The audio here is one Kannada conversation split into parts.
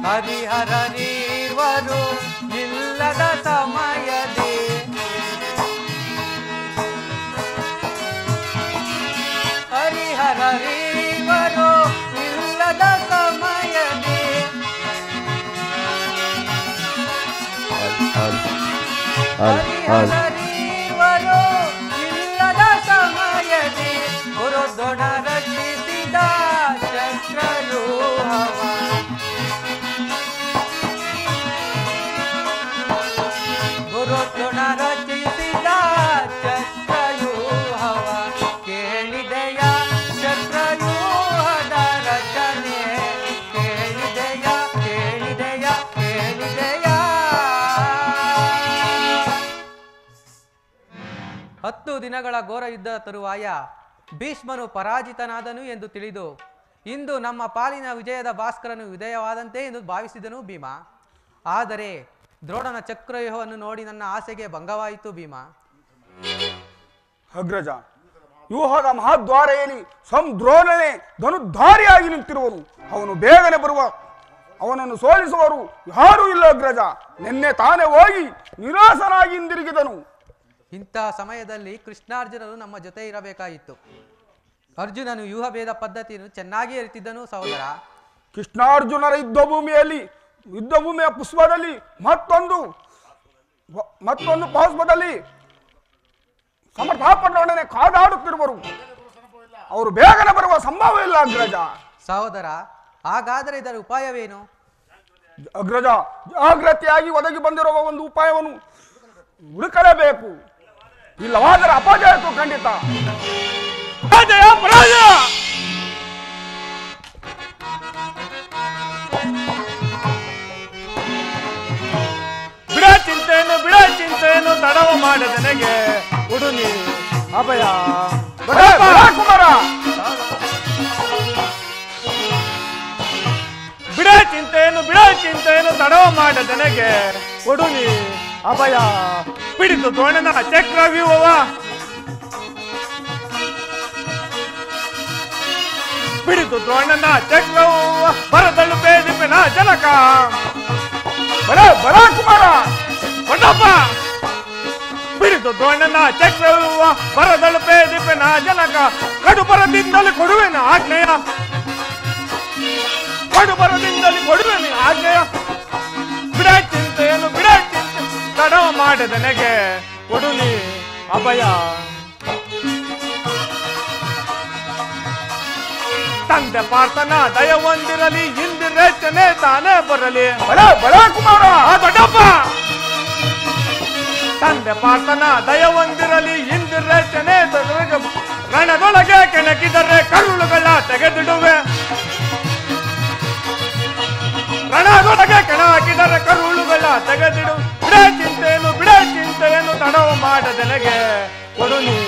ಹರಿಹರರೀರ್ವರು ಇಲ್ಲದ ಸಮಯದಿ ಹರಿಹರರೀರ್ವರು ಇಲ್ಲದ ಸಮಯದಿ ಹರಿಹರರೀರ್ವರು ಇಲ್ಲದ ಸಮಯದಿ ಗುರುದೊಡ ರಚಿಸಿದ ಚಕ್ರವ್ಯೂಹವ ಗುರುದೊಡ ರಚಿಸಿದ ಚಕ್ರವ್ಯೂಹವ ಕೇಳಿದೆಯ ಚಕ್ರವ್ಯೂಹದ ರಚನೆ ಕೇಳಿದೆಯ ಕೇಳಿದೆಯ ಕೇಳಿದೆಯ 10 ದಿನಗಳ ಘೋರ ಯುದ್ಧ ತರುವಾಯ ಭೀಷ್ಮನು ಪರಾಜಿತನಾದನು ಎಂದು ತಿಳಿದು ಇಂದು ನಮ್ಮ ಪಾಲಿನ ವಿಜಯದ ಭಾಸ್ಕರನು ಉದಯವಾದಂತೆ ಎಂದು ಭಾವಿಸಿದನು ಭೀಮ. ಆದರೆ ದ್ರೋಣನ ಚಕ್ರವ್ಯೂಹವನ್ನು ನೋಡಿ ನನ್ನ ಆಸೆಗೆ ಭಂಗವಾಯಿತು ಭೀಮ. ಅಗ್ರಜ, ವ್ಯೂಹದ ಮಹಾದ್ವಾರೆಯಲ್ಲಿ ದ್ರೋಣನೇ ಧನುಧಾರಿಯಾಗಿ ನಿಂತಿರುವನು. ಅವನು ಬೇಗನೆ ಬರುವ, ಅವನನ್ನು ಸೋಲಿಸುವರು ಯಾರೂ ಇಲ್ಲ ಅಗ್ರಜ. ನಿನ್ನೆ ತಾನೇ ಹೋಗಿ ನಿರಾಸನಾಗಿ ಹಿಂದಿರುಗಿದನು. ಇಂಥ ಸಮಯದಲ್ಲಿ ಕೃಷ್ಣಾರ್ಜುನರು ನಮ್ಮ ಜೊತೆ ಇರಬೇಕಾಯಿತು. ಅರ್ಜುನನು ವ್ಯೂಹಭೇದ ಪದ್ಧತಿಯನ್ನು ಚೆನ್ನಾಗಿ ಅರಿತಿದ್ದನು ಸಹೋದರ. ಕೃಷ್ಣಾರ್ಜುನರ ಯುದ್ಧಭೂಮಿಯ ಪುಷ್ಪದಲ್ಲಿ ಮತ್ತೊಂದು ಪುಷ್ಪದಲ್ಲಿ ಸಮರ್ಥಾಪಟ್ಟೊಡನೆ ಕಾದಾಡುತ್ತಿರುವರು. ಅವರು ಬೇಗನೆ ಬರುವ ಸಂಭವ ಇಲ್ಲ ಅಗ್ರಜ. ಸಹೋದರ, ಹಾಗಾದರೆ ಇದರ ಉಪಾಯವೇನು? ಅಗ್ರಜ, ಜಾಗ್ರತೆಯಾಗಿ ಒದಗಿ ಬಂದಿರುವ ಒಂದು ಉಪಾಯವನ್ನು ಹುಡುಕಲೇಬೇಕು. ಇಲ್ಲವಾದರೆ ಅಪಜಯಕ್ಕೂ ಖಂಡಿತ. ಪರಾಜಯ ಪರಾಜಯ. ಬಿಡ ಚಿಂತೆಯನ್ನು ತಡವ ಮಾಡದ ನನಗೆ ಉಡುನಿ ಅಭಯ ಕುಮಾರ. ಬಿಡ ಚಿಂತೆಯನ್ನು ತಡವ ಮಾಡದ ನನಗೆ ಉಡುನಿ ಅಭಯ ಪಿಡಿತು ದ್ರೋಣನ ಚಕ್ರವ್ಯೂಹವ ಪಿಡಿತು ದ್ರೋಣನ ಚಕ್ರವ್ಯೂಹ ಬರದಳು ಬೇದಿಪಿನ ಜನಕ ಬರ ಕುಮಾರ ಕೊಂಡಪ್ಪ ಪಿಡಿತು ದ್ರೋಣನ ಚಕ್ರವ್ಯೂಹ ಬರದಳು ಬೇದಿಪಿನ ಜನಕ ಕಡುಬರದಿಂದಲೇ ಕೊಡುವೆನ ಆಜ್ಞೆಯ ಬಿಡ ಚಿಂತೆಯನ್ನು ತಡವ ಮಾಡದ ನನಗೆ ಕೊಡುನಿ ಅಭಯ ತಂದೆ ಪಾರ್ಥನ ದಯ ಹೊಂದಿರಲಿ ಇಂದಿರೇಚನೆ ತಾನೇ ಬರಲಿ ಬಡ ಕುಮಾರ ದೊಡ್ಡಪ್ಪ ತಂದೆ ಪಾರ್ಥನ ದಯ ಹೊಂದಿರಲಿ ಇಂದಿರೇಚನೆ ರಣದೊಳಗೆ ಕೆಣಕಿದರೆ ಕರುಳುಗಳ ತೆಗೆದಿಡುವೆ ರಣದೊಳಗೆ ಕೆಣ ಹಾಕಿದರೆ ಕರುಳುಗಳ ತೆಗೆದಿಡು ಬಿಡ ಚಿಂತೆಯನ್ನು ತಡವ ಮಾಡದೆನಗೆ ಕೊಡುನಿ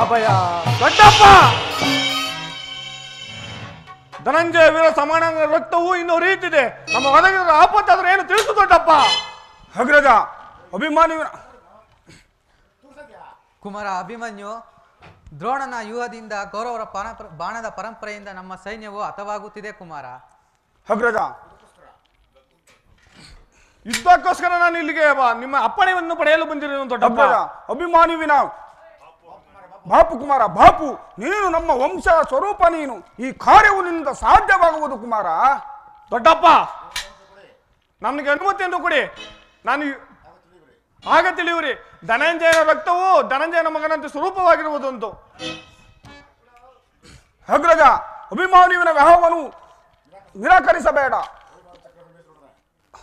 ಅಭಯ ದೊಡ್ಡಪ್ಪ ಧನಂಜಯ ವೀರ ಸಮಾನ ರಕ್ತವು ಇನ್ನು ಹರಿಯುತ್ತಿದೆ. ನಮ್ಮ ಒದಗಿದ ಆಪತ್ತಾದ್ರೆ ಏನು ತಿಳಿಸು ದೊಡ್ಡಪ್ಪ. ಅಗ್ರಜ, ಅಭಿಮಾನಿ ಕುಮಾರ ಅಭಿಮನ್ಯು, ದ್ರೋಣನ ವ್ಯೂಹದಿಂದ ಕೌರವರ ಬಾಣದ ಪರಂಪರೆಯಿಂದ ನಮ್ಮ ಸೈನ್ಯವು ಹತವಾಗುತ್ತಿದೆ ಕುಮಾರ. ಅಗ್ರಜ, ಯುದ್ಧಕ್ಕೋಸ್ಕರ ನಾನು ಇಲ್ಲಿಗೆ ನಿಮ್ಮ ಅಪ್ಪಣೆಯನ್ನು ಪಡೆಯಲು ಬಂದಿರೋ ದೊಡ್ಡಪ್ಪ. ಅಭಿಮಾನಿವಿನ ಬಾಪು ಕುಮಾರ, ಬಾಪು ನೀನು ನಮ್ಮ ವಂಶ ಸ್ವರೂಪ. ನೀನು ಈ ಕಾರ್ಯವು ನಿನ್ನಿಂದ ಸಾಧ್ಯವಾಗುವುದು ಕುಮಾರ. ದೊಡ್ಡಪ್ಪ, ನನಗೆ ಅನುಮತಿಯನ್ನು ಕೊಡಿ. ನಾನು ಆಗ ತಿಳಿಯುವ್ರಿ, ಧನಂಜಯನ ರಕ್ತವು ಧನಂಜಯನ ಮಗನಂತೆ ಸ್ವರೂಪವಾಗಿರುವುದಂತು. ಅಗ್ರಜ, ಅಭಿಮಾನಿವಿನ ವ್ಯಾಹವನ್ನು ನಿರಾಕರಿಸಬೇಡ.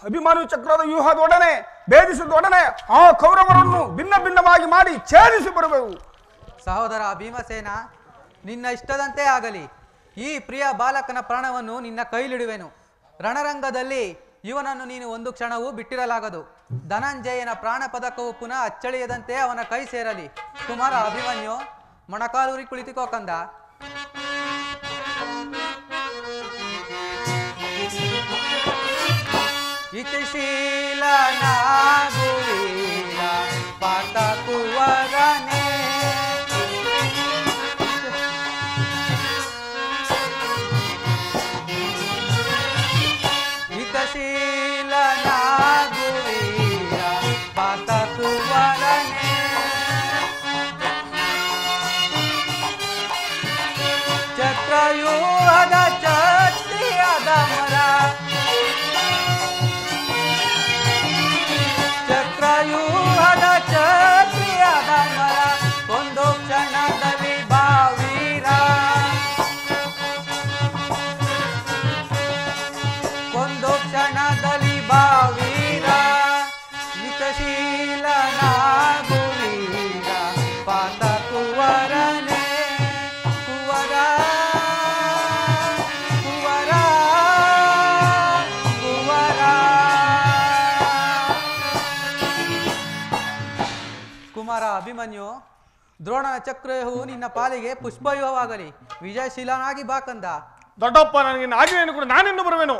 ಅಭಿಮಾನಿ ಚಕ್ರದ ವ್ಯೂಹದೊಡನೆ ಭೇದಿಸಿದೊಡನೆ ಆ ಕೌರವರನ್ನು ಭಿನ್ನ ಭಿನ್ನವಾಗಿ ಮಾಡಿ ಛೇದಿಸಿ ಬರುವೆವು. ಸಹೋದರ ಭೀಮಸೇನ, ನಿನ್ನ ಇಷ್ಟದಂತೆ ಆಗಲಿ. ಈ ಪ್ರಿಯ ಬಾಲಕನ ಪ್ರಾಣವನ್ನು ನಿನ್ನ ಕೈಲಿಡುವೆನು. ರಣರಂಗದಲ್ಲಿ ಇವನನ್ನು ನೀನು ಒಂದು ಕ್ಷಣವೂ ಬಿಟ್ಟಿರಲಾಗದು. ಧನಂಜಯನ ಪ್ರಾಣ ಪದಕವು ಪುನಃ ಅಚ್ಚಳಿಯದಂತೆ ಅವನ ಕೈ ಸೇರಲಿ. ಕುಮಾರ ಅಭಿಮನ್ಯು, ಮೊಣಕಾಲೂರಿ ಕುಳಿತುಕೋ ಕಂದ. ಇತಿಶೀಲನಾಗುವೀರ ಕುಮಾರ ಅಭಿಮನ್ಯು, ದ್ರೋಣನ ಚಕ್ರವ್ಯೂಹವು ನಿನ್ನ ಪಾಲಿಗೆ ಪುಷ್ಪವ್ಯೂಹವಾಗಲಿ. ವಿಜಯಶೀಲನಾಗಿ ಬಾಕಂದ. ದೊಡ್ಡಪ್ಪ, ನನಗೆ ಆಜ್ಞೆಯನ್ನು ಕೂಡ ನಾನಿನ್ನು ಬರುವೆನು.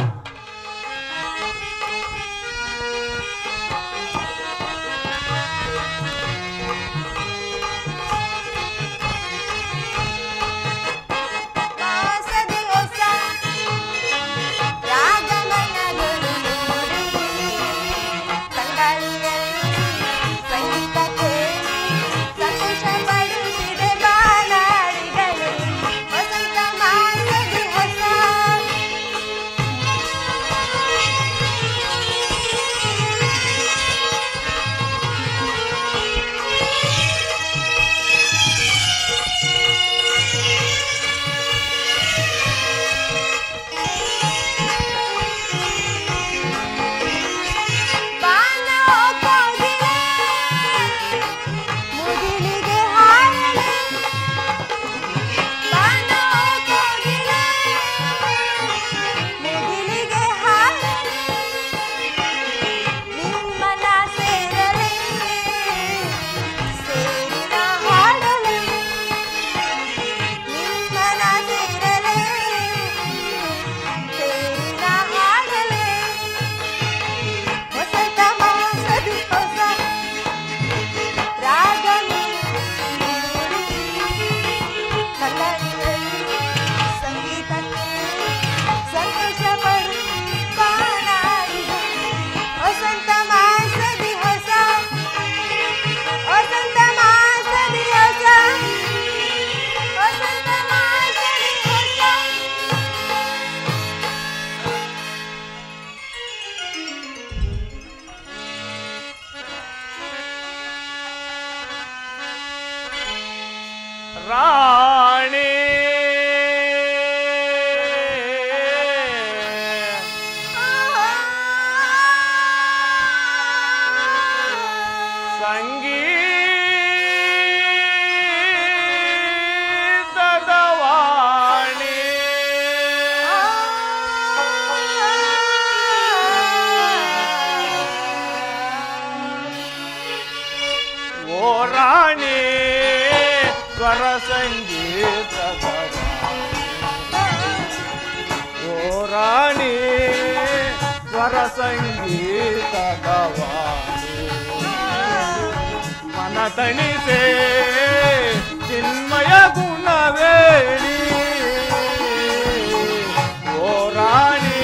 ರಾಣಿ ಸಂಗೀತದ ವಾಣಿ ಓ ರಾಣಿ ಸ್ವರ ಸಂಗೀತದ ಓ ರಾಣಿ ಸ್ವರ ಸಂಗೀತದ ಮನ ತಣಿಸೆ ಚಿನ್ಮಯ ಗುಣವೇಣಿ ಓ ರಾಣಿ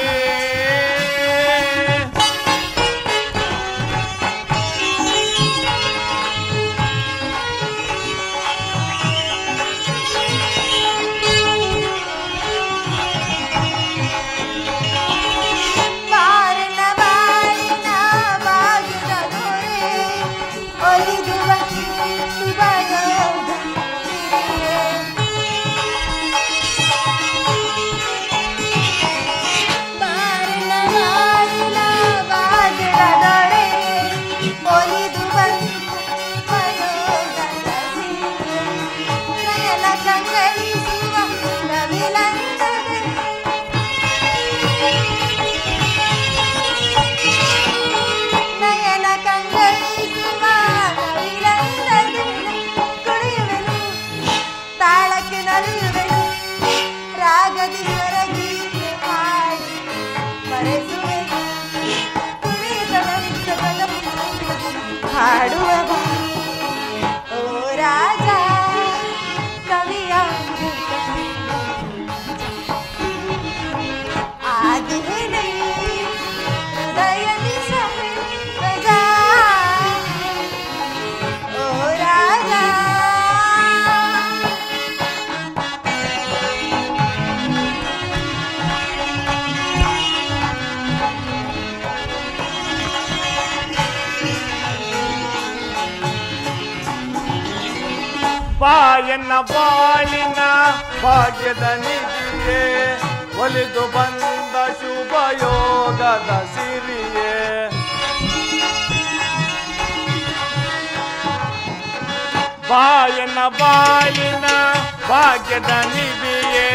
ಓ ರಾಜ ಕವಿಯ ಆದಿನೇ ಹೃದಯದಿ ಸಹಜ ಓ ರಾಜ ಬಾಯನ್ನ ಬಾಳಿನ ಭಾಗ್ಯದ ನಿಧಿಯೇ ಒಲಿದು ಬಂದ ಶುಭ ಯೋಗದ ಸಿರಿಯೇ ಬಾಯನ್ನ ಬಾಳಿನ ಭಾಗ್ಯದ ನಿಧಿಯೇ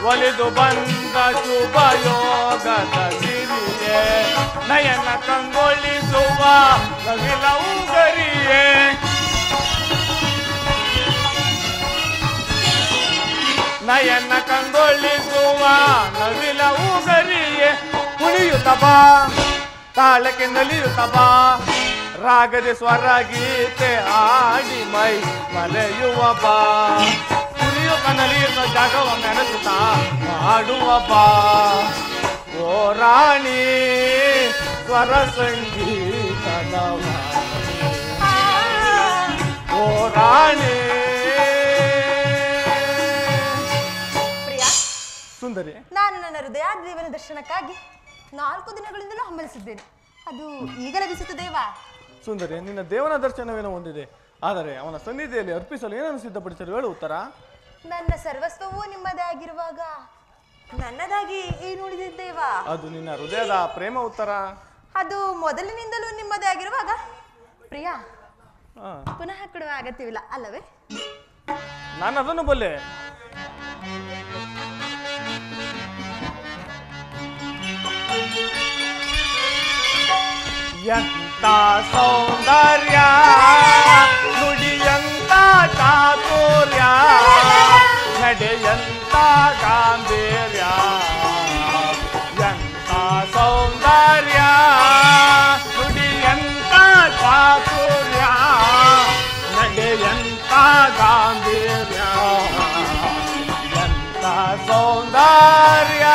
ಒಲಿದು ಬಂದ ಶುಭ ಯೋಗದ ಸಿರಿಯೇ ನಯನ ಕಂಗೊಳಿಸುವ ನವಿಲ ಉಗರಿಯೇ ನಯನ ಕಂಗೊಳಿಸುವ ನವಿಲ ಊಗರಿಯೇ ಕುಣಿಯುತ್ತ ಬಾ ತಾಳಕ್ಕೆ ನಲಿಯುತ್ತ ಬಾ ರಾಗದ ಸ್ವರ ಗೀತೆ ಆಡಿ ಮೈ ಮಲೆಯುವ ಬಾ ಕುಣಿಯುತ್ತ ನಲಿಯುತ್ತ ಜಾಗವ ಮೆಣಸುತ್ತಾ ಆಡುವ ಬಾ ಓ ರಾಣಿ ಸ್ವರ ಸಂಗೀತದ ಓ ರಾಣಿ ಸುಂದರಿ. ನಾನು ನನ್ನ ಹೃದಯಾದ್ರೀವನ ದರ್ಶನಕ್ಕಾಗಿ 4 ದಿನಗಳಿಂದಲೂ ಹಂಬಲಿಸಿದ್ದೇನೆ. ಅದು ಈಗ ಲಭಿಸುತ್ತದೇವಾ? ಸುಂದರಿ, ನಿನ್ನ ದೇವನ ದರ್ಶನವೇನೋ ಹೊಂದಿದೆ, ಆದರೆ ಅವನ ಸನ್ನಿಧಿಯಲ್ಲಿ ಅರ್ಪಿಸಲು ಏನನ್ನು ಸಿದ್ಧಪಡಿಸಲು ಹೇಳು ಉತ್ತರ. ನನ್ನ ಸರ್ವಸ್ವವೂ ನಿಮ್ಮದೇ ಆಗಿರುವಾಗ ನನ್ನದಾಗಿ ಏನು ಉಳಿದಿದ್ದೇವಾ? ಅದು ನಿನ್ನ ಹೃದಯದ ಪ್ರೇಮ ಉತ್ತರ. ಅದು ಮೊದಲಿನಿಂದಲೂ ನಿಮ್ಮದೇ ಆಗಿರುವಾಗ ಪ್ರಿಯಾ ಹಾ, ಪುನಃ ಕೊಡುವ ಅಗತ್ಯವಿಲ್ಲ ಅಲ್ಲವೇ? ನಾನು ಅದನ್ನು ಬಲ್ಲೆ. ಎಂತ ಸೌಂದರ್ಯ ನುಡಿಯಂತ ಚಾತುರ್ಯ ನಡೆಯಂತ ಗಾಂಭೀರ್ಯ ಎಂತ ಸೌಂದರ್ಯ ನುಡಿಯಂತ ಚಾತುರ್ಯ ನಡೆಯಂತ ಗಾಂಭೀರ್ಯ ಎಂತ ಸೌಂದರ್ಯ.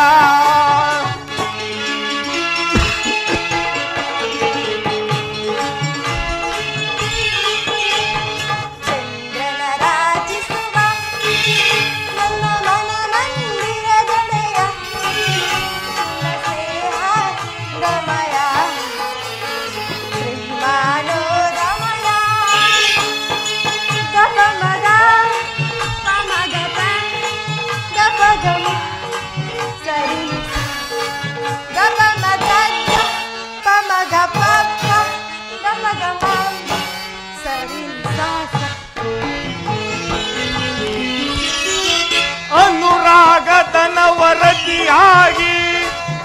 ಅನುರಾಗದನ ವರದಿಯಾಗಿ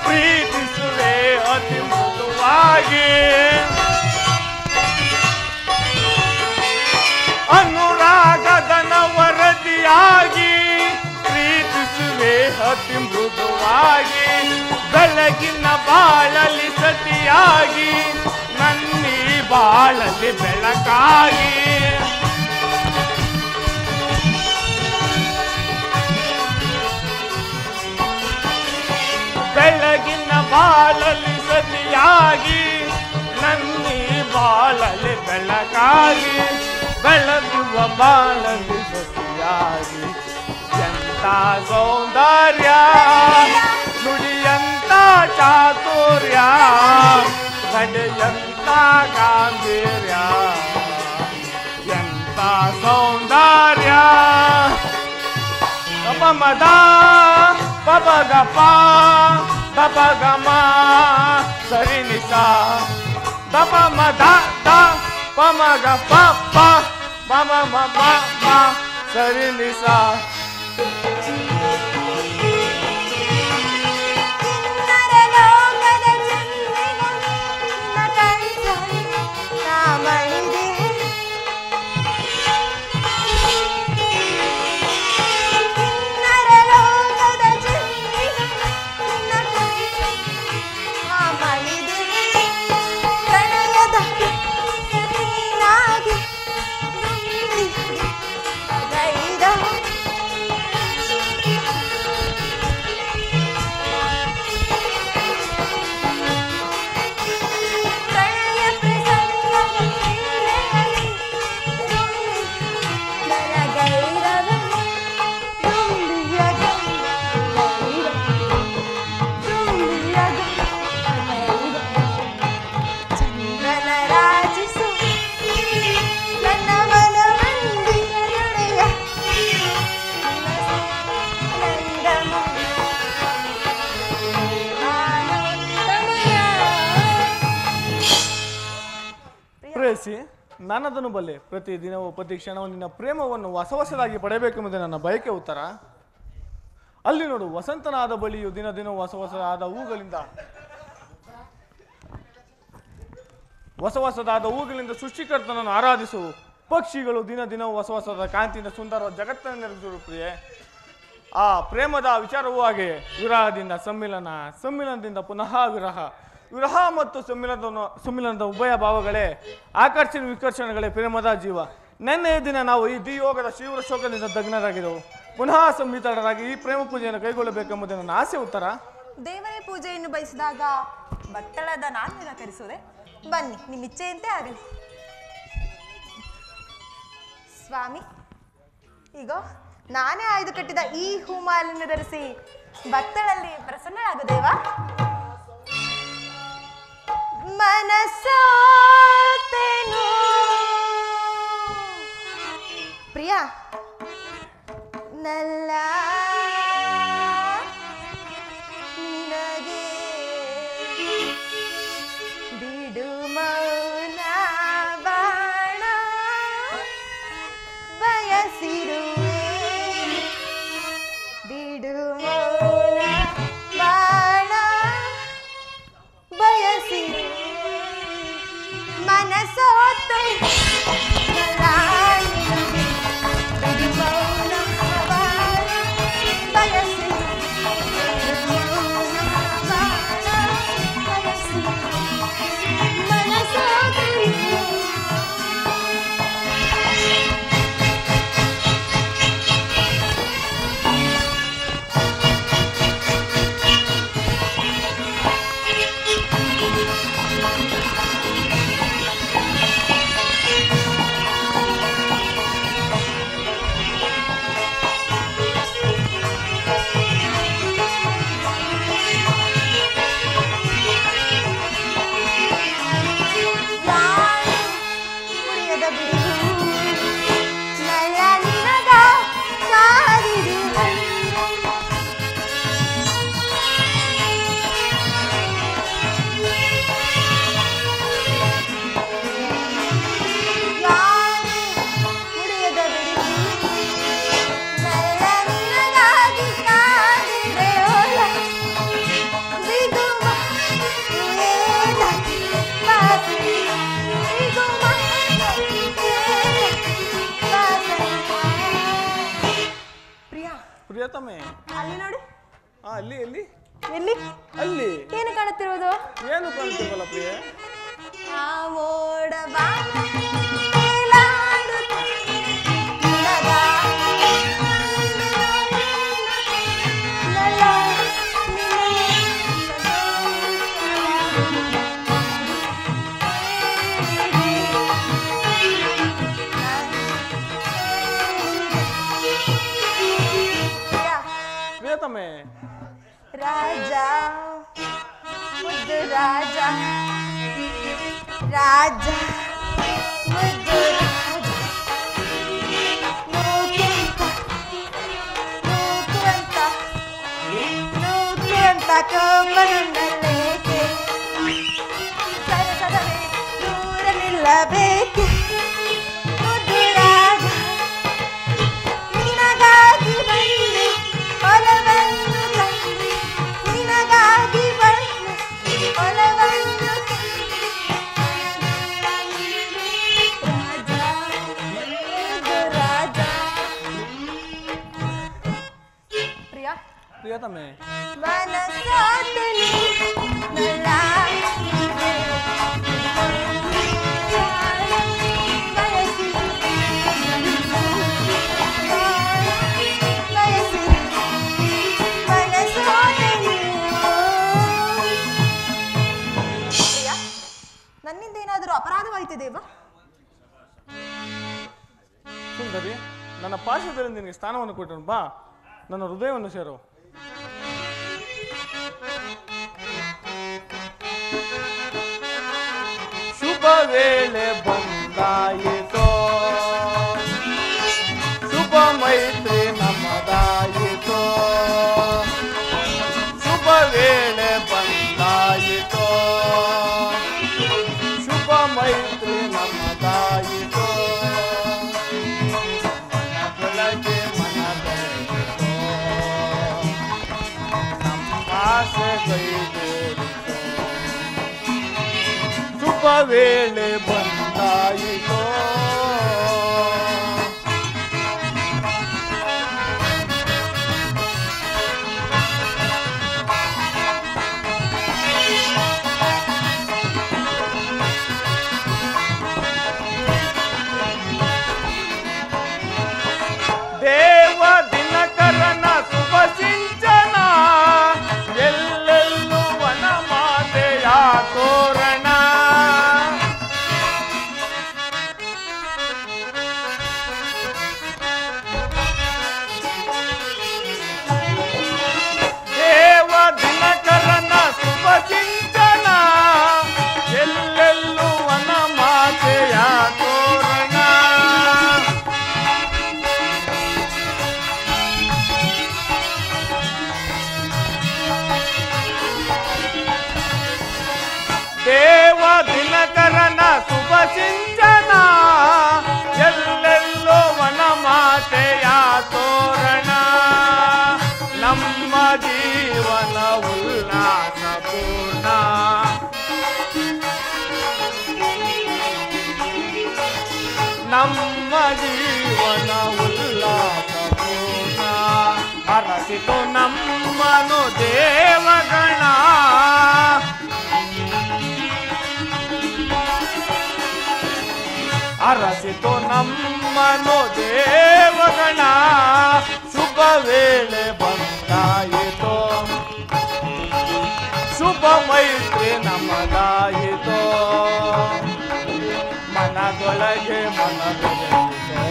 ಪ್ರೀತಿಸುವೆ ಅತಿ ಮೃದುವಾಗಿ. ಅನುರಾಗದನ ವರದಿಯಾಗಿ ಪ್ರೀತಿಸುವೆ ಅತಿ ಮೃದುವಾಗಿ. ಬೆಳಗಿನ ಬಾಳಲಿ ಸತಿಯಾಗಿ ನನ್ನಿ ಬಾಳಲಿ ಬೆಳಕಾಗಿ. ಬೆಳಗಿನ ಬಾಳಲಿ ಸತಿಯಾಗಿ ನನ್ನಿ ಬಾಳಲಿ ಬೆಳಕಾಗಿ. ಬೆಳಗುವ ಬಾಳಲಿ ಸತಿಯಾಗಿ ಎಂತ ಸೌಂದರ್ಯ ನುಡಿಯಂತ ಚಾತುರ್ಯ ನಡೆಯಂತ ಗಾಂಭೀರ್ಯ ಎಂತ ಸೌಂದರ್ಯ. ಮದ ಪಬಗಪ ದಪಗಮ ಸರಿ ನಿಸ ದಪ ಮದ ದ ಪಮಗ ಪಪ್ಪ ಮಮ ಮಮ ಮ ಸರಿ ನಿಸ. ಪ್ರೇಯಸಿ, ನನ್ನದನ್ನು ಬಲ್ಲೆ. ಪ್ರತಿದಿನವೂ ಪ್ರತಿ ಕ್ಷಣವೂ ನಿನ್ನ ಪ್ರೇಮವನ್ನು ಹೊಸ ಹೊಸದಾಗಿ ಪಡೆಯಬೇಕೆಂಬುದೇ ನನ್ನ ಬಯಕೆ ಉತ್ತರ. ಅಲ್ಲಿ ನೋಡು, ವಸಂತನಾದ ಬಳಿಯು ದಿನ ದಿನ ಹೊಸ ಹೊಸದಾದ ಹೂಗಳಿಂದ ಸೃಷ್ಟಿಕರ್ತನನ್ನು ಆರಾಧಿಸು. ಪಕ್ಷಿಗಳು ದಿನ ದಿನ ಹೊಸ ಹೊಸದ ಕಾಂತಿಯಿಂದ ಸುಂದರವಾದ ಜಗತ್ತನ್ನು ನಿರ್ಮಿಸಿದರು ಪ್ರಿಯೆ. ಆ ಪ್ರೇಮದ ವಿಚಾರವೂ ಹಾಗೆ. ವಿರಹದಿಂದ ಸಮ್ಮಿಲನ, ಸಮ್ಮಿಲನದಿಂದ ಪುನಃ ವಿರಹ, ವಿರಹ ಮತ್ತು ಸಮ್ಮಿಲನದ ಉಭಯ ಭಾವಗಳೇ ಆಕರ್ಷಣೆ ವಿಕರ್ಷಣೆಗಳೇ ಪ್ರೇಮದ ಜೀವ. ನಿನ್ನೆಯ ದಿನ ನಾವು ಈ ದಿಯೋಗದ ತೀವ್ರ ಶೋಕದಿಂದ ದಗ್ನರಾಗಿದ್ದೆವು. ಪುನಃ ಸಂಹಿತರಾಗಿ ಈ ಪ್ರೇಮ ಪೂಜೆಯನ್ನು ಕೈಗೊಳ್ಳಬೇಕೆಂಬುದೇ ನನ್ನ ಆಸೆ. ಉತ್ತರ: ದೇವರೇ ಪೂಜೆಯನ್ನು ಬಯಸಿದಾಗ ಭಕ್ತಳಾದ ನಾನು ನಿರಾಕರಿಸುವುದೇ? ಬನ್ನಿ, ನಿಮ್ಮ ಇಚ್ಛೆಯಂತೆ ಆಗಲಿ. ಸ್ವಾಮಿ, ಈಗ ನಾನೇ ಆಯ್ದು ಕಟ್ಟಿದ ಈ ಹೂಮಾಲಿನ ಧರಿಸಿ ಭಕ್ತಳಲ್ಲಿ ಪ್ರಸನ್ನಳಾಗುದೇವಾ? ಮನಸ್ಸೋತೆನು ಪ್ರಿಯ ನಲ್ಲ ನಿನಗೆ ಬಿಡು ಮೌನ ಬಾಣ ಬಯಸಿರುವೆ, ಬಿಡು ಮೌನ ಬಾಣ ಬಯಸಿರುವೆ, ಮನಸೋತೆ ಪ್ರಿಯತಮೆ. ಅಲ್ಲಿ ನೋಡಿ. ಅಲ್ಲಿ ಎಲ್ಲಿ? ಎಲ್ಲಿ? ಅಲ್ಲಿ ಏನು ಕಾಣುತ್ತಿರುವುದು? ಏನು ಕಾಣುತ್ತಿರಲ್ಲ ಪ್ರಿಯೆ? ಆ ಮೋಡ ಪ್ರಿಯತಮೆ. ರಾಜ ಮುದ್ದು ರಾಜ, ರಾಜ ಮುದ್ದು ರಾಜ, ನೂಕುವಂತ ಕೋಪನಲ್ಲೇಕೆ, ಸರಸದವೇ ದೂರ ನಿಲ್ಲಬೇಕೆ, ಮುದ್ದು ರಾಜ ನಿನಗಾಗಿ ಬಂದೆ ಒಲವನ್ನು ತಂದೆ, ನಿನಗಾಗಿ ಬಂದೆ ಒಲವನ್ನು ರಾಜ. ಪ್ರಿಯ ಪ್ರಿಯತಮೆ. ಮನಸ್ಸಾತನಿ ನಲ್ಲ ನನ್ನಿಂದ ಏನಾದರೂ ಅಪರಾಧವಾಯಿತು ದೇವ? ಸುಂದರಿ, ನನ್ನ ಪಾರ್ಶ್ವದಲ್ಲಿ ನಿನಗೆ ಸ್ಥಾನವನ್ನು ಕೊಟ್ಟನು. ಬಾ, ನನ್ನ ಹೃದಯವನ್ನು ಸೇರು. ಶುಭ ವೇಳೆ ಬಂದಾಯಿತೋ, ಶುಭ ಮೈತ್ರಿ ನಮ್ಮದಾಯಿತೋ, ಶುಭ ವೇಳೆ ಬಂದಾಯಿತೋ, ಶುಭ ಮೈತ್ರಿ ನಮ್ಮದಾಯಿತೋ, ಮನದೊಳಗೆ ಮನದೊಳಗಿತೋ, ನಮ್ಮ ಆಸೆಗೈದೇರಿತೋ, ಶುಭ ವೇಳೆ ಬಂದಾಯಿತೋ. ಸಿಂಚನ ಎಲ್ಲೆಲ್ಲೋ ವನ ಮಾತೆಯ ತೋರಣ ನಮ್ಮ ಜೀವನ ಉಲ್ಲಾಸ ಪೂರ್ಣ ನಮ್ಮ ಜೀವನ ಉಲ್ಲಾಸ ಪೂರ್ಣ ಹರಸಿತು ನಮ್ಮನು ದೇವಗಣ ಅರಸಿತು ನಮ್ಮನು ದೇವಗಣ ಶುಭ ವೇಳೆ ಬಂದಾಯಿತೋ ಶುಭ ಮೈತ್ರಿ ನಮದಾಯಿತೋ ಮನದೊಳಗೆ ಮನದೊಳಗಿತೋ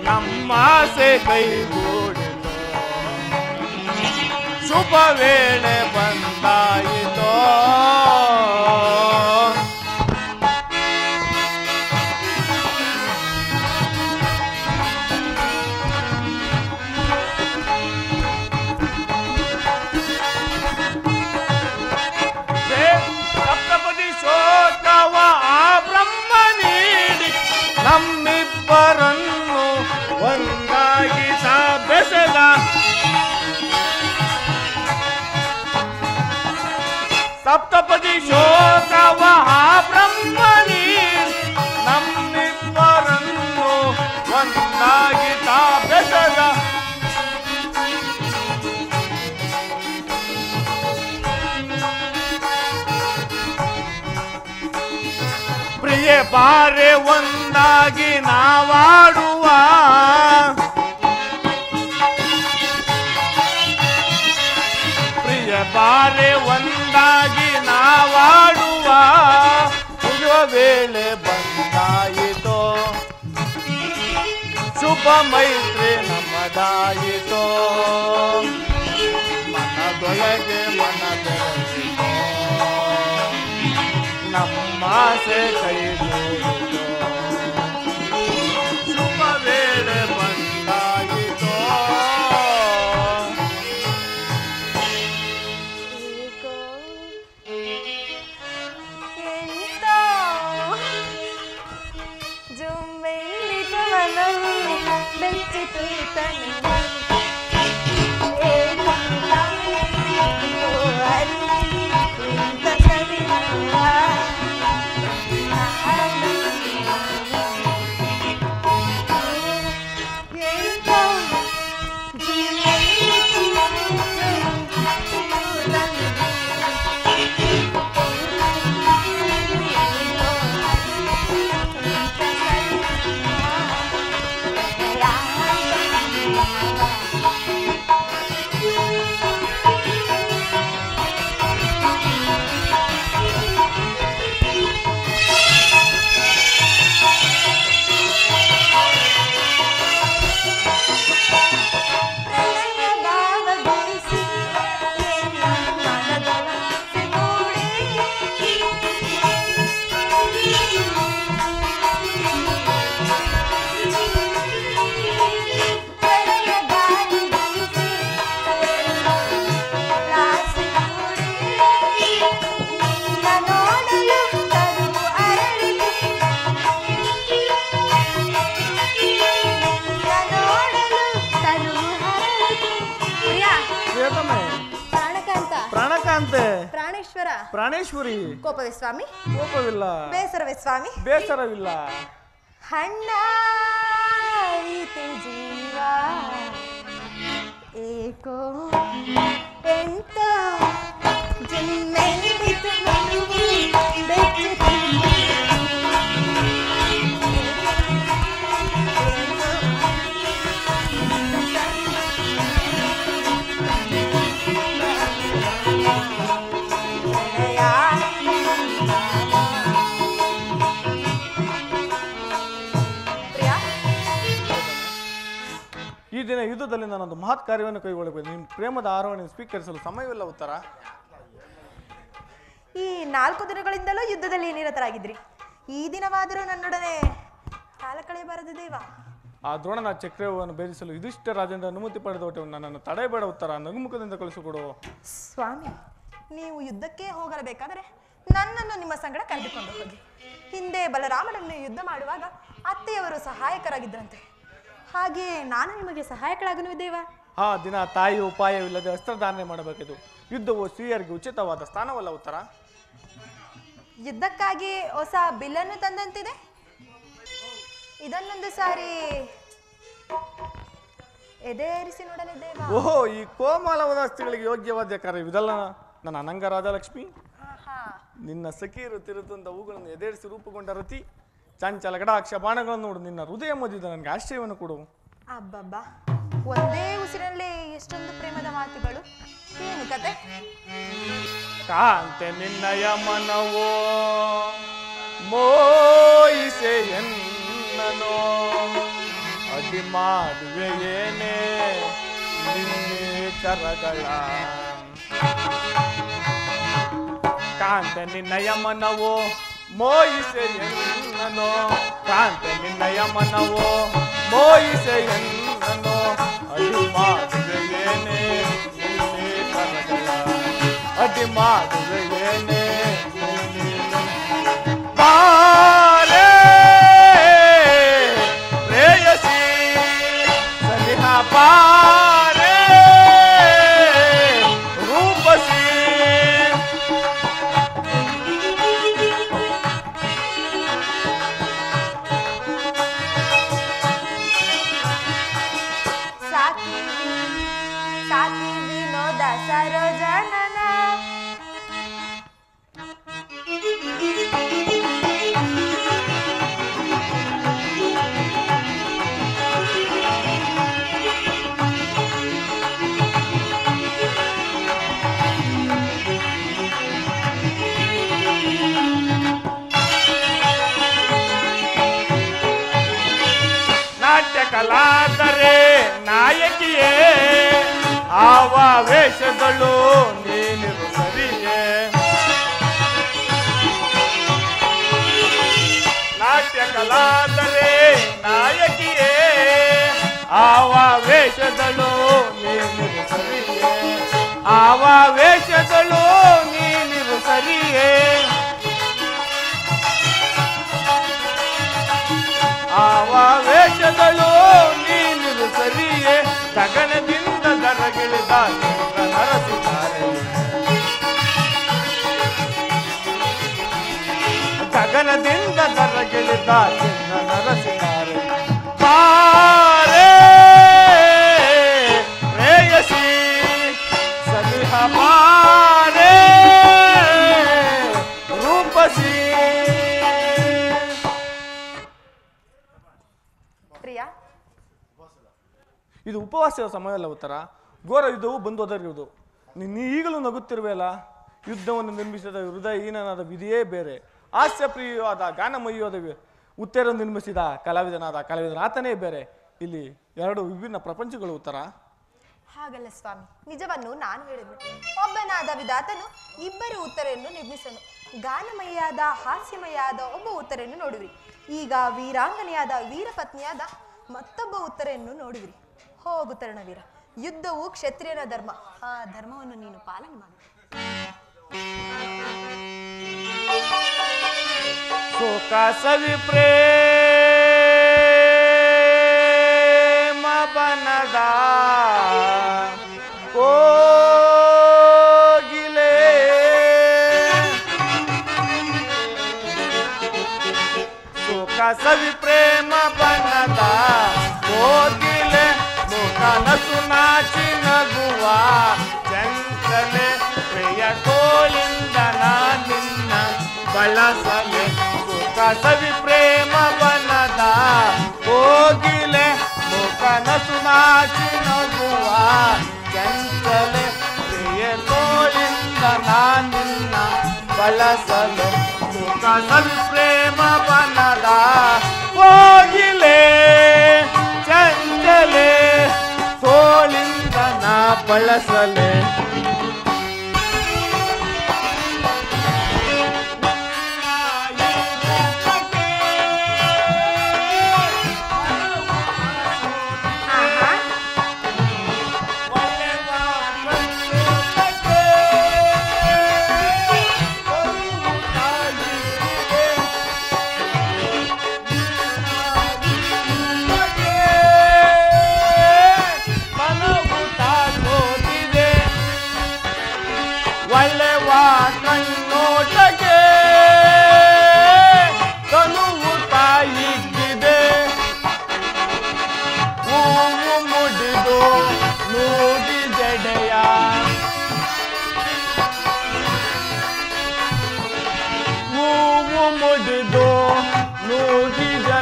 ನಮ್ಮಾಸೆ ಕೈಗೂಡಿತೋ ಶುಭ ವೇಳೆ ಬಂದಾಯಿತೋ ನಮ್ಮಿಬ್ಬರನ್ನು ಒಂದಾಗಿ ಬೆಸೆದ ಸಪ್ತಪದಿ ಶೋಕವ ಬ್ರಹ್ಮನಿ ನಮ್ಮಿಬ್ಬರನ್ನು ಒಂದಾಗಿ ಬೆಸೆದ ಪ್ರಿಯ ಬಾರೆ ಒಂದಾಗಿ ನಾವಾಡುವ ಪ್ರಿಯ ಬಾರೆ ಒಂದಾಗಿ ನಾವಾಡುವ ಶುಭ ವೇಳೆ ಬಂದಾಯಿತೋ ಶುಭ ಮೈತ್ರಿ ನಮ್ಮದಾಯಿತೋ ಮನದೊಳಗೆ ಮನ ಬೆರೆಸಿತೋ ನಮ್ಮಾಸೆ ಕೈಗೂಡಿತೋ ಶುಭ ವೇಳೆ ಬಂದಾಯಿತೋ ಎಂತ ಜುಮ್ಮೆಲ್ಲಿತು ಮನವು ಬೆಚ್ಚಿತು ತನವು ಪ್ರಾಣೇಶ್ವರ ಪ್ರಾಣೇಶ್ವರಿ ಕೋಪವೇ ಸ್ವಾಮಿ ಕೋಪವಿಲ್ಲ ಬೇಸರವೇ ಸ್ವಾಮಿ ಬೇಸರವಿಲ್ಲ ಹಣ್ಣಾಯಿತು ಜೀವ ಏಕೋ ಎಂತ ಜನ್ಮೆಂದಿತು ಮನುವು ಬೆಚ್ಚಿತು ಈ ದಿನ ಯುದ್ಧದಲ್ಲಿ ನಾನೊಂದು ಮಹತ್ ಕಾರ್ಯವನ್ನು ಕೈಗೊಳ್ಳಬೇಕು. ನಿಮ್ಮ ಪ್ರೇಮದ ಆರೋಹಣೆ ಸ್ವೀಕರಿಸಲು ಸಮಯವಿಲ್ಲ ಉತ್ತರ. ಈ 4 ದಿನಗಳಿಂದಲೂ ಯುದ್ಧದಲ್ಲಿ ನಿರತರಾಗಿದ್ರಿ. ಈ ದಿನವಾದರೂ ನನ್ನೊಡನೆ ಕಾಲ ಕಳೆಯಬಾರದು ದೇವ. ಆ ದ್ರೋಣನ ಚಕ್ರವನ್ನು ಭೇದಿಸಲು ಯುಧಿಷ್ಠಿರ ರಾಜೇಂದ್ರ ಅನುಮತಿ ಪಡೆದೊಟ್ಟು ನನ್ನನ್ನು ತಡೆಯಬೇಡ ಉತ್ತರ. ನಗುಮುಖದಿಂದ ಕಳಿಸಿಕೊಡು. ಸ್ವಾಮಿ, ನೀವು ಯುದ್ಧಕ್ಕೆ ಹೋಗಲೇಬೇಕಾದರೆ ನನ್ನನ್ನು ನಿಮ್ಮ ಸಂಗಡ ಕರೆದುಕೊಂಡು ಹೋಗಿ. ಹಿಂದೆ ಬಲರಾಮನನ್ನು ಯುದ್ಧ ಮಾಡುವಾಗ ಅತ್ತೆಯವರು ಸಹಾಯಕರಾಗಿದ್ದರಂತೆ. ಹಾಗೆ ನಾನು ನಿಮಗೆ ಸಹಾಯಕರಾಗನು ದೇವ. ಆ ದಿನ ತಾಯಿ ಉಪಾಯವಿಲ್ಲದೆ ಅಸ್ತ್ರಧಾರಣೆ ಮಾಡಬೇಕಿದು. ಯುದ್ಧವು ಸ್ತ್ರೀಯರಿಗೆ ಉಚಿತವಾದ ಸ್ಥಾನವಲ್ಲ ಉತ್ತರ. ಯುದ್ಧಕ್ಕಾಗಿ ಹೊಸ ಬಿಲ್ಲನ್ನು ತಂದಂತಿದೆ. ಇದನ್ನೊಂದು ಸಾರಿ ಎದೇರಿಸಿ ನೋಡಲಿದ್ದೇವ. ಓಹೋ, ಈ ಕೋಮಲವಾದ ಸ್ತ್ರೀಗಳಿಗೆ ಯೋಗ್ಯವಾದ ಕಾರ್ಯವಿದಲ್ಲ ನನ್ನ ಅನಂಗ ರಾಜಲಕ್ಷ್ಮಿ. ನಿನ್ನ ಸಖಿಯರು ತಿರುತಂದ ಹೂಗಳನ್ನು ಎದೇರಿಸಿ ರೂಪುಗೊಂಡ ರತಿ ಚಂಚಲ ಗಡಾಕ್ಷ ಬಾಣಗಳನ್ನು ನೋಡು. ನಿನ್ನ ಹೃದಯ ಮೋದಿದ ನನಗೆ ಆಶ್ರಯವನ್ನು ಕೊಡು. ಅಬ್ಬಬ್ಬಾ, ಒಂದೇ ಉಸಿರಲ್ಲೇ ಎಷ್ಟೊಂದು ಪ್ರೇಮದ ಮಾತುಗಳು. ಏನು ಕತೆ? ಕಾಂತೆ ನಿನ್ನಯ ಮನವೋ ಮೋಯಿಸೆ ಎನ್ನನೋ ಅದಿ ಮಾಡುವೆ ಏನೇ ನಿನ್ನೆ ಕರಗಳ. ಕಾಂತೆ ನಿನ್ನಯ ಮನವೋ ಮೋಯಿಸೆ ಎನ್ನನೋ, ಕಾಂತೆ ನಿನ್ನಯ ಮನವೋ ಮೋಯಿಸೆ ಎನ್ನನೋ ಅದಿ ಮಾಡುವೆ ಏನೇ ನಿನ್ನೆ ಕರಗಳ. ಅದಿ ಮಾಡುವೆ ಏನೇ ಬಾರೆ ಪ್ರೇಯಸಿ ಸನಿಹ ಬಾರೆ ರೂಪಸಿ. ಸಾಕಿ ವಿನೋದ ಸರೋಜನನ ನಾಟ್ಯ ಕಲಾದರೆ ನಾಯಕಿಯೇ ಆವಾವೇಶಗಳು ನೀನಿರು ಸರಿಯೇ. ನಾಟ್ಯ ಕಲಾದರೆ ನಾಯಕಿಯೇ ಆವಾವೇಶಗಳು ನೀನಿರು ಸರಿಯೇ. ಆವಾವೇಶಗಳು ನೀನಿರು ಸರಿಯೇ. ಆವಾವೇಶಗಳು ನೀನಿರು ಸರಿಯೇ. ಗಗನದಿಂದ ದರಗಿಳಿದ ಚಂದ್ರ ನರಸಿದ್ದಾರೆ. ಗಗನದಿಂದ ದರಗಿಳಿದ ಚಂದ್ರ ನರಸಿದ್ದಾರೆ. ಬಾರೆ ಪ್ರೇಯಸಿ ಸನಿಹ ಬಾರೆ ರೂಪಸಿ. ಪ್ರಿಯಾ, ಇದು ಉಪವಾಸದ ಸಮಯವಲ್ಲ ಉತ್ತರ. ಘೋರ ಯುದ್ಧವು ಬಂದು ಒದಗಿರುವುದು. ನೀನು ಈಗಲೂ ನಗುತ್ತಿರುವೆಯಲ್ಲ. ಯುದ್ಧವನ್ನು ನಿರ್ಮಿಸಿದ ಹೃದಯಹೀನನಾದ ವಿಧಿಯೇ ಬೇರೆ. ಹಾಸ್ಯಪ್ರಿಯವಾದ ಗಾನಮಯ್ಯವಾದ ಉತ್ತರ ನಿರ್ಮಿಸಿದ ಕಲಾವಿದನ ಆತನೇ ಬೇರೆ. ಇಲ್ಲಿ ಎರಡು ವಿಭಿನ್ನ ಪ್ರಪಂಚಗಳು ಉತ್ತರ. ಹಾಗಲ್ಲ ಸ್ವಾಮಿ, ನಿಜವನ್ನು ನಾನು ಹೇಳಿದೆ. ಒಬ್ಬನಾದ ವಿಧಾತನು ಇಬ್ಬರು ಉತ್ತರೆಯನ್ನು ನಿರ್ಮಿಸನು. ಗಾನಮಯ್ಯಾದ ಹಾಸ್ಯಮಯ್ಯಾದ ಒಬ್ಬ ಉತ್ತರೆಯನ್ನು ನೋಡುವಿರಿ. ಈಗ ವೀರಾಂಗನೆಯಾದ ವೀರಪತ್ನಿಯಾದ ಮತ್ತೊಬ್ಬ ಉತ್ತರೆಯನ್ನು ನೋಡುವಿರಿ. ಹೋಗು ತರುಣವೀರ, ಯುದ್ಧವು ಕ್ಷತ್ರಿಯನ ಧರ್ಮ. ಆ ಧರ್ಮವನ್ನು ನೀನು ಪಾಲನೆ ಮಾಡು. ಸುಖ ಸವಿ ಪ್ರೇಮ ಬನದ ಕೋಗಿಲೆ ಸುಖ ಸವಿ ಪ್ರೇಮ ಬನದ ಕೋಗಿಲೆ ಮುಖನಸು ನಾಚಿ ನಗುವ ಚಂಚಲೆ ಪ್ರಿಯ ಕೋಲಿಂದ ನಿನ್ನ ಬಳಸಲೆ. ಸುಖ ಸವಿ ಪ್ರೇಮ ಬನದ ಕೋಗಿಲೆ ಮುಖನಸು ನಾಚಿ ನಗುವ ಚಂಚಲೆ ಪ್ರಿಯ ಕೋಲಿಂದ ನಿನ್ನ ಬಳಸಲು. ಸುಖ ಸವಿ ಪ್ರೇಮ ಬನದ ಕೋಗಿಲೆ ಚಂಚಲೆ ತೋಳಿಂದ ಬಳಸಲೆ.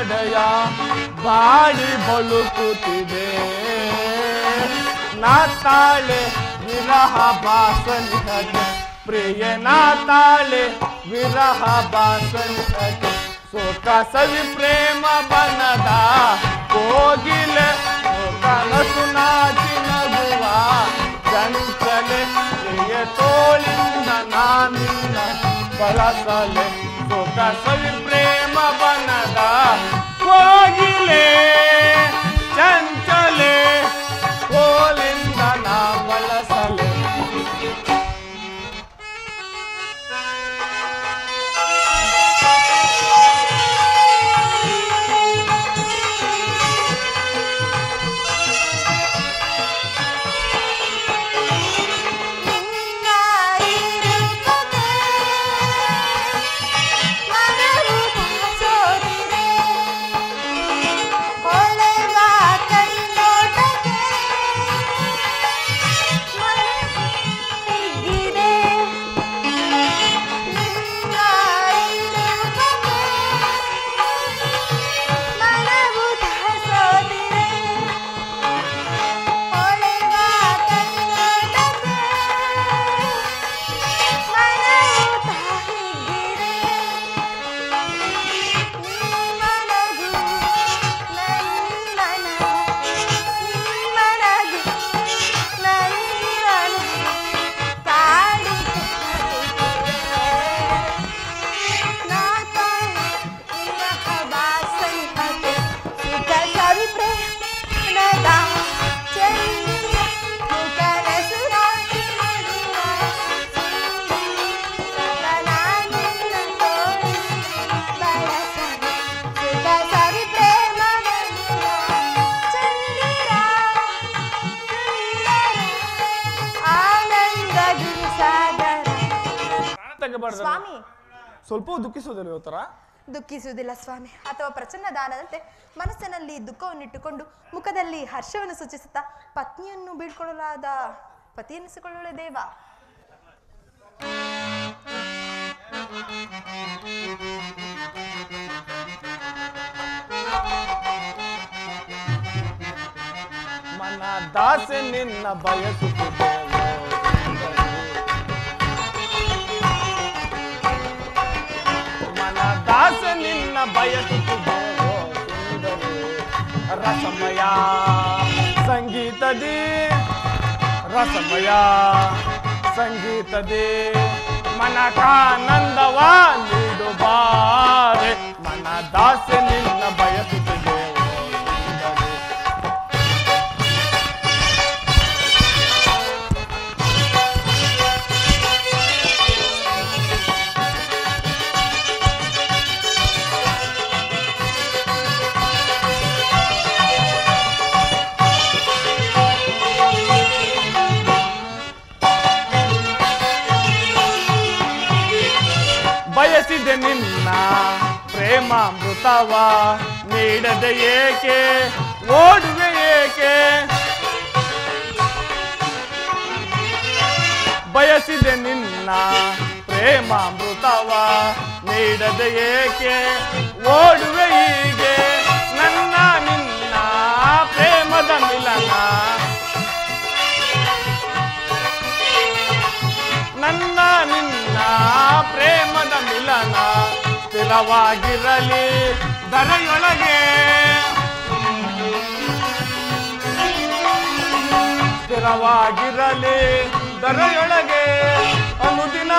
ನಡೆಯ ಬಾಡಿ ಬಳುಕುತ್ತಿದೆ ನಾ ತಾಳೆ ವಿರಹ ಬಾಸನಿಗೆ ಪ್ರಿಯ ನಾ ತಾಳೆ ವಿರಹ ಬಾಸನಿಗೆ ಸೋಕ ಸವಿ ಪ್ರೇಮ ಬನದ ಕೋಗಿಲೆ ಕನಸು ನಾಚಿ ನಗುವ ಚಂಚಲೆ ಪ್ರಿಯ ತೋಳಿಂದ ನಾನಿನ್ನ ಬಳಸಲೆ ಸೋಕ ಸವಿ ಪ್ರೇಮ ಬನದ ಕೋಗಿಲೆ ಚಂಚಲೆ ತೋಳಿಂದ ನಾ ಬಳಸಲೆ ಸ್ವಾಮಿ ಸ್ವಲ್ಪ ದುಃಖಿಸೋದಿಲ್ಲ ಇವತ್ತರ ದುಃಖಿಸುವುದಿಲ್ಲ ಸ್ವಾಮಿ ಅಥವಾ ಪ್ರಚನ್ನ ದಾನದಂತೆ ಮನಸ್ಸಿನಲ್ಲಿ ದುಃಖವನ್ನಿಟ್ಟುಕೊಂಡು ಮುಖದಲ್ಲಿ ಹರ್ಷವನ್ನು ಸೂಚಿಸುತ್ತಾ ಪತ್ನಿಯನ್ನು ಬೀಳ್ಕೊಳ್ಳಲಾದ ಪತಿಯೆನಿಸಿಕೊಳ್ಳುವ ದೇವ ಮನ ದಾಸೆ ನಿನ್ನ ಬಯಸುತ್ತಿದೆ ದಾಸ ನಿನ್ನ ಬಯಸುತ್ತಿದೆ ರಸಮಯ ಸಂಗೀತದಿ ರಸಮಯ ಸಂಗೀತದಿ ಮನಕಾನಂದವ ನೀಡು ಬಾರೆ ಮನ ದಾಸ ನಿನ್ನ ಬಯಸುತ್ತಿದೆ ಬಯಸಿದೆ ನಿನ್ನ ಪ್ರೇಮಾಮೃತವ ನೀಡದೆ ಏಕೆ ಓಡುವೆ ಏಕೆ ಬಯಸಿದೆ ನಿನ್ನ ಪ್ರೇಮಾಮೃತವ ನೀಡದೆ ಏಕೆ ಓಡುವೆ ಹೀಗೆ ನನ್ನ ನಿನ್ನ ಪ್ರೇಮದ ಮಿಲನ ನನ್ನ ನಿನ್ನ ಪ್ರೇಮದ ಮಿಲನ ಸ್ಥಿರವಾಗಿರಲಿ ಧರೆಯೊಳಗೆ ಸ್ಥಿರವಾಗಿರಲಿ ಧರೆಯೊಳಗೆ ಅನುದಿನ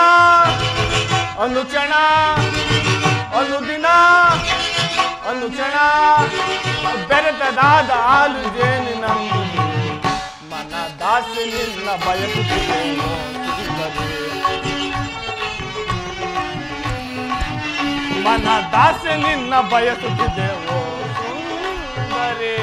ಅನುಕ್ಷಣ ಅನುದಿನ ಅನುಕ್ಷಣ ಬೆರೆತದಾದ ಹಾಲು ಜೇನಿನಂದು ಮನ ದಾಸಿ ನಿನ್ನ ಬಯಸುತ್ತಿದೆ ಮನ ದಾಸೆ ನಿನ್ನ ಬಯಸುತ್ತಿದ್ದೆವೋ ಸುಂದರಿ